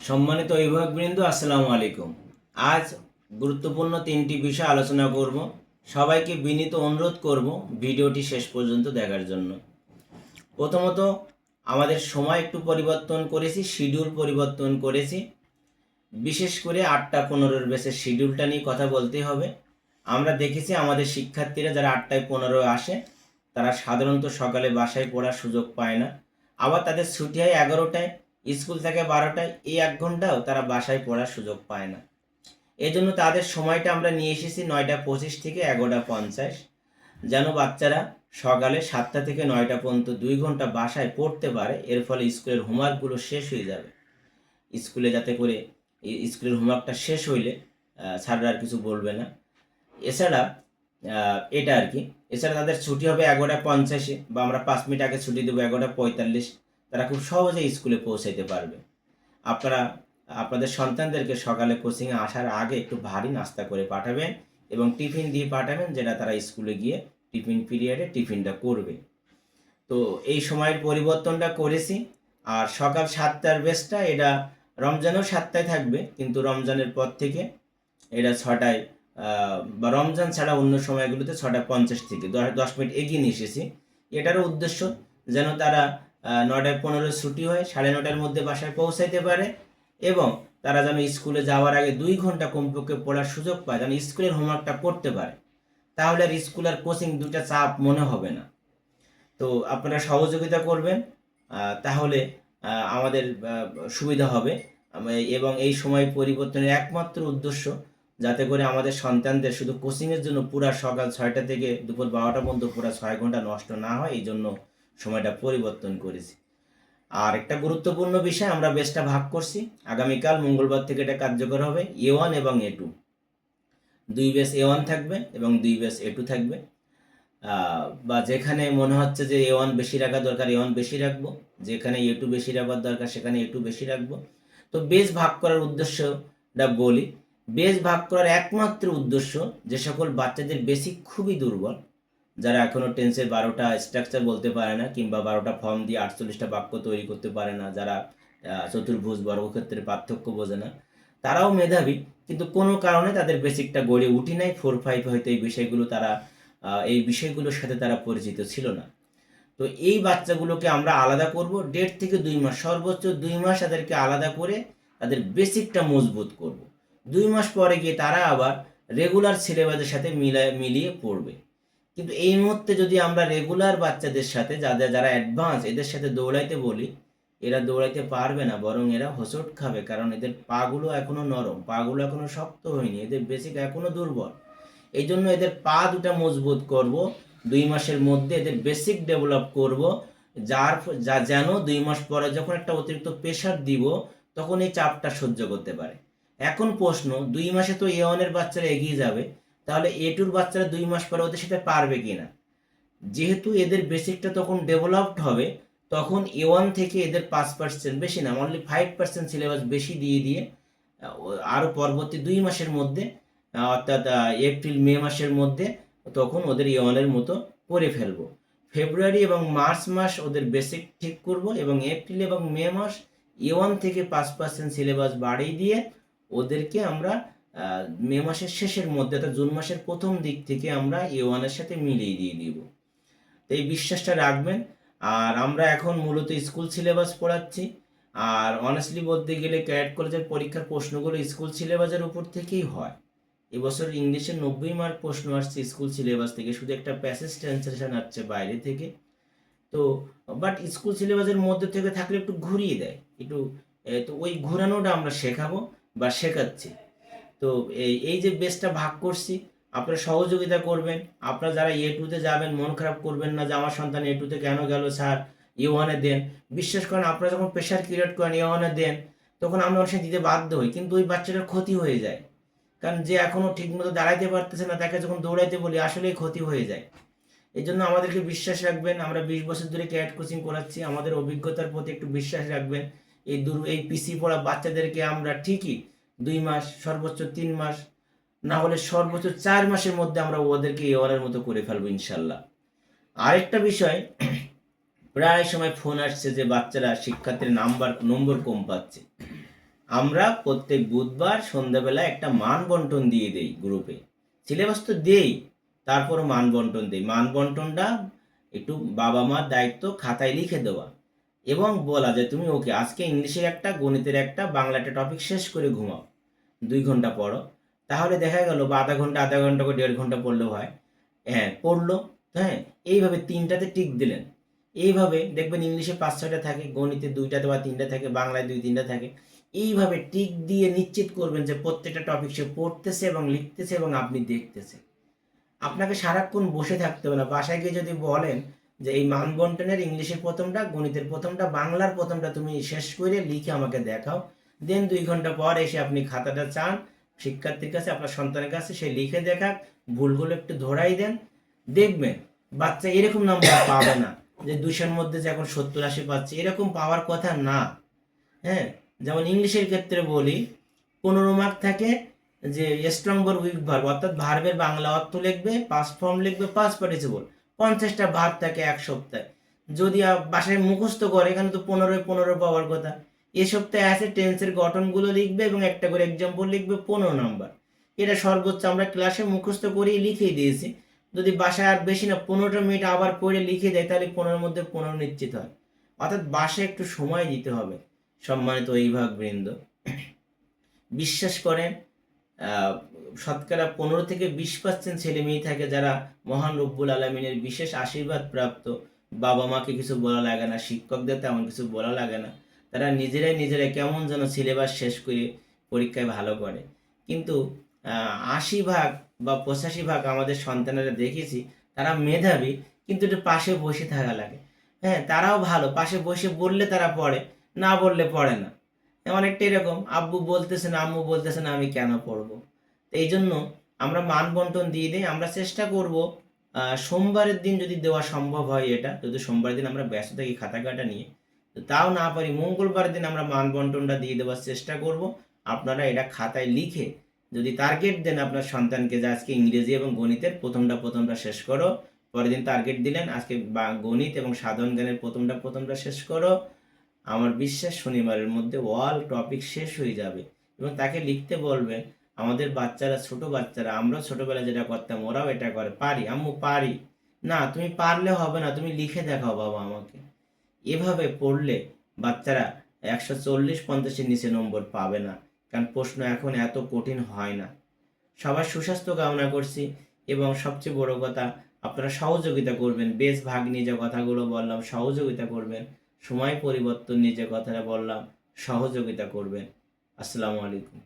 সম্মানিত অভিভাবকবৃন্দ, আসসালামু আলাইকুম। আজ গুরুত্বপূর্ণ তিনটি বিষয় আলোচনা করব। সবাইকে বিনীত অনুরোধ করব ভিডিওটি শেষ পর্যন্ত দেখার জন্য। প্রথমত, আমাদের সময় একটু পরিবর্তন করেছি, শিডিউল পরিবর্তন করেছি। বিশেষ করে 8টা 15-এর বেসের শিডিউলটা নিয়ে কথা বলতে হবে। আমরা দেখেছি আমাদের শিক্ষার্থীরা যারা 8টায় 15 আসে তারা সাধারণত সকালে বাসায় পড়ার সুযোগ পায় না। আবার তাদের ছুটি হয় 11টায়, স্কুল থাকে 12টায়, এই 1 ঘন্টাও তারা বাসায় পড়ার সুযোগ পায় না। এই জন্য তাদের সময়টা আমরা নিয়ে এসেছি 9টা 25 থেকে 11টা 50, যেন বাচ্চারা সকালে 7টা থেকে 9টা পর্যন্ত 2 ঘন্টা বাসায় পড়তে পারে। এর ফলে স্কুলের হোমওয়ার্কগুলো শেষ হয়ে যাবে। স্কুলে যাতে করে স্কুলের হোমওয়ার্কটা শেষ হইলে স্যাররা আর কিছু বলবে না। এছাড়া এটা আর কি, এছাড়া তাদের ছুটি হবে 11টা 50-এ, বা আমরা 5 মিনিট আগে ছুটি দেবো 11টা 45। তারা খুব সহজে স্কুলে পৌঁছাইতে পারবে। আপনারা আপনাদের সন্তানদেরকে সকালে কোচিংয়ে আসার আগে একটু ভারী নাস্তা করে পাঠাবেন এবং টিফিন দিয়ে পাঠাবেন, যেটা তারা স্কুলে গিয়ে টিফিন পিরিয়ডে টিফিনটা করবে। তো এই সময়ের পরিবর্তনটা করেছি। আর সকাল 7টার বেসটা এটা রমজানেও 7টায় থাকবে, কিন্তু রমজানের পর থেকে এটা 6টায়, বা রমজান ছাড়া অন্য সময়গুলোতে 6টা 50 থেকে 10 মিনিট এগিয়ে নিয়ে এসেছি। এটারও উদ্দেশ্য যেন তারা 9টায় 15 ছুটি হয়, 9:30টার মধ্যে বাসায় পৌঁছাইতে পারে এবং তারা যেন স্কুলে যাওয়ার আগে 2 ঘন্টা কমপক্ষে পড়ার সুযোগ পায়, যেন স্কুলের হোমওয়ার্কটা করতে পারে। তাহলে আর স্কুল আর কোচিং দুটা চাপ মনে হবে না। তো আপনারা সহযোগিতা করবেন, তাহলে আমাদের সুবিধা হবে। এবং এই সময় পরিবর্তনের একমাত্র উদ্দেশ্য যাতে করে আমাদের সন্তানদের শুধু কোচিংয়ের জন্য পুরা সকাল 6টা থেকে দুপুর 12টা পর্যন্ত পুরা 6 ঘন্টা নষ্ট না হয়, এই জন্য সময়টা পরিবর্তন করেছি। আর একটা গুরুত্বপূর্ণ বিষয়, আমরা বেসটা ভাগ করছি। আগামীকাল মঙ্গলবার থেকে এটা কার্যকর হবে। A1 এবং A2, 2 বেস A1 থাকবে এবং 2 বেস A2 থাকবে। বা যেখানে মনে হচ্ছে যে A1 বেশি রাখা দরকার A1 বেশি রাখবো, যেখানে A2 বেশি রাখার দরকার সেখানে A2 বেশি রাখবো। তো বেস ভাগ করার উদ্দেশ্যটা বলি। বেস ভাগ করার একমাত্র উদ্দেশ্য, যে সকল বাচ্চাদের বেসিক খুবই দুর্বল, যারা এখনও টেন্সের 12টা স্ট্রাকচার বলতে পারে না, কিংবা 12টা ফর্ম দিয়ে 48টা বাক্য তৈরি করতে পারে না, যারা চতুর্ভুজ বর্গক্ষেত্রের পার্থক্য বোঝে না, তারাও মেধাবী, কিন্তু কোনো কারণে তাদের বেসিকটা গড়ে উঠি নাই। 4-5 হয়তো এই বিষয়গুলোর সাথে তারা পরিচিত ছিল না। তো এই বাচ্চাগুলোকে আমরা আলাদা করব। 1.5 থেকে 2 মাস, সর্বোচ্চ 2 মাস তাদেরকে আলাদা করে তাদের বেসিকটা মজবুত করব। 2 মাস পরে গিয়ে তারা আবার রেগুলার সিলেবাসের সাথে মিলিয়ে পড়বে। কিন্তু এই মুহূর্তে যদি আমরা রেগুলার বাচ্চাদের সাথে, যারা অ্যাডভান্স, এদের সাথে দৌড়াইতে বলি, এরা দৌড়াইতে পারবে না, বরং এরা হোঁচট খাবে। কারণ এদের পাগুলো এখনো নরম, পাগুলো এখনো শক্ত হয়নি, এদের বেসিক এখনো দুর্বল। এই জন্য এদের পা দুটা মজবুত করব। 2 মাসের মধ্যে এদের বেসিক ডেভেলপ করব, যেন 2 মাস পরে যখন একটা অতিরিক্ত প্রেশার দিব, তখন এই চাপটা সহ্য করতে পারে। এখন প্রশ্ন, 2 মাসে তো A1 এর বাচ্চারা এগিয়ে যাবে, তাহলে A2 বাচ্চারা 2 মাস পরে ওদের সাথে পারবে কিনা? যেহেতু এদের বেসিকটা তখন ডেভেলপড হবে, তখন A1 থেকে এদের 5% বেশি না, অনলি 5% সিলেবাস বেশি দিয়ে আরও পরবর্তী 2 মাসের মধ্যে, অর্থাৎ এপ্রিল-মে মাসের মধ্যে, তখন ওদের A1 এর মতো করে ফেলবো। ফেব্রুয়ারি এবং মার্চ মাস ওদের বেসিক ঠিক করব এবং এপ্রিল এবং মে মাস A1 থেকে 5% সিলেবাস বাড়িয়ে দিয়ে ওদেরকে আমরা মে মাসের শেষের মধ্যে, অর্থাৎ জুন মাসের প্রথম দিক থেকে আমরা A1 এর সাথে মিলিয়ে দিয়ে দিব। তো এই বিশ্বাসটা রাখবেন। আর আমরা এখন মূলত স্কুল সিলেবাস পড়াচ্ছি। আর অনেস্টলি বলতে গেলে ক্যাডেট কলেজের পরীক্ষার প্রশ্নগুলো স্কুল সিলেবাসের উপর থেকেই হয়। এবছর ইংলিশে 90 মার্ক প্রশ্ন আসছে স্কুল সিলেবাস থেকে, শুধু একটা প্যাসেজ ট্রান্সলেশন আসছে বাইরে থেকে। তো বাট স্কুল সিলেবাসের মধ্যে থেকে থাকলে একটু ঘুরিয়ে দেয়, তো ওই ঘোরানোটা আমরা শেখাবো বা শেখাচ্ছি। তো এই যে বেসটা ভাগ করছি, আপনারা সহযোগিতা করবেন। আপনারা যারা A2-তে যাবেন, মন খারাপ করবেন না যে আমার সন্তান A2-তে কেন গেল স্যার, A1-এ দেন। বিশ্বাস করেন, আপনারা যখন প্রেশার ক্রিয়েট করেন A1-এ দেন, তখন আমরা অনেক সময় দিতে বাধ্য হই, কিন্তু ওই বাচ্চাটার ক্ষতি হয়ে যায়। কারণ যে এখনও ঠিকমতো দাঁড়াইতে পারতেছে না, তাকে যখন দৌড়াইতে বলি আসলেই ক্ষতি হয়ে যায়। এই জন্য আমাদেরকে বিশ্বাস রাখবেন। আমরা 20 বছর ধরে ক্যাডেট কোচিং করাচ্ছি, আমাদের অভিজ্ঞতার প্রতি একটু বিশ্বাস রাখবেন। এই পিসি পড়া বাচ্চাদেরকে আমরা ঠিকই 2 মাস, সর্বোচ্চ 3 মাস, না হলে সর্বোচ্চ 4 মাসের মধ্যে আমরা ওদেরকে A1-এর মতো করে ফেলবো ইনশাল্লাহ। আরেকটা বিষয়, প্রায় সময় ফোন আসছে যে বাচ্চারা, শিক্ষার্থীর নম্বর কম পাচ্ছে। আমরা প্রত্যেক বুধবার সন্ধ্যাবেলা একটা মান বন্টন দিয়ে দেই গ্রুপে। সিলেবাস তো দেই, তারপর মান বন্টন দেই। মান বন্টনটা একটু বাবা মার দায়িত্ব, খাতায় লিখে দেওয়া এবং বলা যে তুমি ওকে আজকে ইংলিশের একটা, গণিতের একটা, বাংলা একটা টপিক শেষ করে ঘুমাও, 2 ঘন্টা পড়ো। তাহলে দেখা গেল বা আধা ঘন্টা করে 1.5 ঘন্টা পড়লেও হয়। হ্যাঁ, পড়লো। হ্যাঁ, এইভাবে 3টাতে টিক দিলেন। এইভাবে দেখবেন ইংলিশে 5-6টা থাকে, গণিতে 2টাতে বা 3টা থাকে, বাংলায় 2-3টা থাকে। এইভাবে টিক দিয়ে নিশ্চিত করবেন যে প্রত্যেকটা টপিক সে পড়তেছে এবং লিখতেছে এবং আপনি দেখতেছে। আপনাকে সারাক্ষণ বসে থাকতে হবে না। বাসায় গিয়ে যদি বলেন যে এই মানবন্টনের ইংলিশের প্রথমটা, গণিতের প্রথমটা, বাংলার প্রথমটা তুমি শেষ করে লিখে আমাকে দেখাও, দেন 2 ঘন্টা পর এসে আপনি খাতাটা চান শিক্ষার্থীর কাছে, আপনার সন্তানের কাছে, সে লিখে দেখাক, ভুলগুলো একটু ধরাই দেন। দেখবেন বাচ্চা এরকম নাম্বার পাবে না যে 200-র মধ্যে যে এখন 70-80 পাচ্ছে, এরকম পাওয়ার কথা না। হ্যাঁ, যেমন ইংলিশের ক্ষেত্রে বলি 15 মার্ক থাকে যে স্ট্রং ভার্ব উইক ভার্ব, অর্থাৎ ভার্বের বাংলা অর্থ লিখবে, পাস্ট ফর্ম লিখবে, পাস্ট পার্টিসিপল। 50টা ভার্ব থাকে এক সপ্তাহে। যদি বাসায় মুখস্থ করে, এখানে তো 15 পাওয়ার কথা। এ সপ্তাহে আছে টেন্সের গঠনগুলো লিখবে এবং একটা করে এক্সাম্পল লিখবে, 15 নাম্বার। এটা সর্বোচ্চ আমরা ক্লাসে মুখস্থ করেই লিখেই দিয়েছি। যদি বাসায় আর বেশি না 15টা মিনিট আবার পড়ে লিখে দেয়, তাহলে 15-র মধ্যে 15 নিশ্চিত হয়। অর্থাৎ বাসায় একটু সময় দিতে হবে। সম্মানিত অভিভাবকবৃন্দ, বিশ্বাস করেন শতকরা 15-20% ছেলে মেয়ে থাকে যারা মহান রব্বুল আলমিনের বিশেষ আশীর্বাদ প্রাপ্ত। বাবা মাকে কিছু বলা লাগে না, শিক্ষকদের তেমন কিছু বলা লাগে না, তারা নিজেরাই কেমন যেন সিলেবাস শেষ করে পরীক্ষায় ভালো করে। কিন্তু 80 ভাগ বা 85 ভাগ আমাদের সন্তানেরা দেখেছি তারা মেধাবী, কিন্তু একটু পাশে বসে থাকা লাগে। হ্যাঁ, তারাও ভালো, পাশে বসে বললে তারা পড়ে, না বললে পড়ে না। অনেকটা এরকম, আব্বু বলতেছে না, আম্মু বলতেছে না, আমি কেন পড়বো? তো এই জন্য আমরা মান বন্টন দিয়ে দিই। আমরা চেষ্টা করব সোমবারের দিন যদি দেওয়া সম্ভব হয়, এটা যদি সোমবারের দিন আমরা ব্যস্ত থাকি খাতা কাটা নিয়ে, তো তাও না পারি, মঙ্গলবার দিন আমরা মান বন্টনটা দিয়ে দেওয়ার চেষ্টা করব। আপনারা এটা খাতায় লিখে যদি টার্গেট দেন আপনার সন্তানকে যে আজকে ইংরেজি এবং গণিতের প্রথমটা শেষ করো, পরের দিন টার্গেট দিলেন আজকে গণিত এবং সাধারণ জ্ঞানের প্রথমটা শেষ করো, আমার বিশ্বাস শনিবারের মধ্যে অল টপিক শেষ হয়ে যাবে। এবং তাকে লিখতে বলবেন, আমাদের বাচ্চারা, ছোট বাচ্চারা, আমরা ছোটবেলায় যেটা করতাম ওরাও এটা করে, পারি আম্মু পারি। না, তুমি পারলে হবে না, তুমি লিখে দেখাও বাবা আমাকে। এভাবে পড়লে বাচ্চারা 140-50-এর নিচে নম্বর পাবে না, কারণ প্রশ্ন এখন এত কঠিন হয় না। সবার সুস্বাস্থ্য কামনা করছি এবং সবচেয়ে বড় কথা, আপনারা সহযোগিতা করবেন। বেশ ভাগ নিয়ে যে কথাগুলো বললাম সহযোগিতা করবেন, সময় পরিবর্তন নিয়ে যে কথাটা বললাম সহযোগিতা করবেন। আসসালামু আলাইকুম।